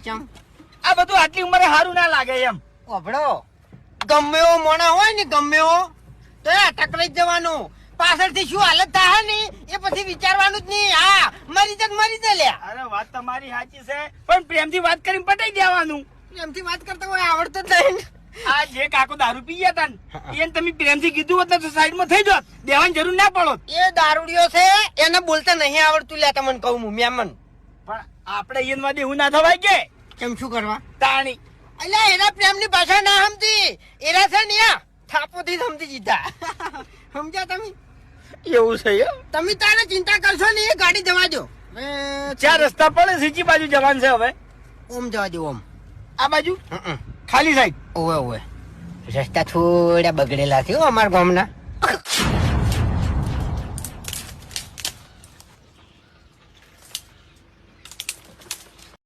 ચમ આ બધું આટલી ઉંમરે સારું ના લાગે એમ. ઓભળો, ગમે એવો મોણા હોય ને ગમે એવો તો એ ટકરાઈ જ જવાનું. પાછળથી શું હાલત થાય ને એ પછી વિચારવાનું જ નહીં. હા, મરી જ લ્યા. અરે વાત તમારી સાચી છે, પણ પ્રેમથી વાત કરીને પટાઈ દેવાનું. પ્રેમથી વાત કરતા હોય આવડતું જ નહીં. આ જે કાકો દારૂ પી ગયા હતા ને એને તમે પ્રેમથી કીધું હોત ને તો સાઈડમાં થઈ જોત, દેવાની જરૂર ના પડોત. એ દારૂડિયો છે, એને બોલતા નહીં આવડતું લ્યા. તમને કહું હું મેમન. પણ આપણે એને વાદે એવું ના થવાય કે કેમ શું કરવા? તાણી અલ્યા એના પ્રેમની ભાષા ના સમજી. એના છે ને યા થાપોથી સમજી દીધા. સમજ્યા તમે? એવું છે એમ? તમે તારે ચિંતા કરશો ને એ ગાડી જવા દો. ચાર રસ્તા પડે સીચી બાજુ જવાનું છે હવે. ઓમ જવા દો ઓમ. આ બાજુ ખાલી સાઈડ. ઓવે રસ્તા થોડા બગડેલા છે અમારા ગામના.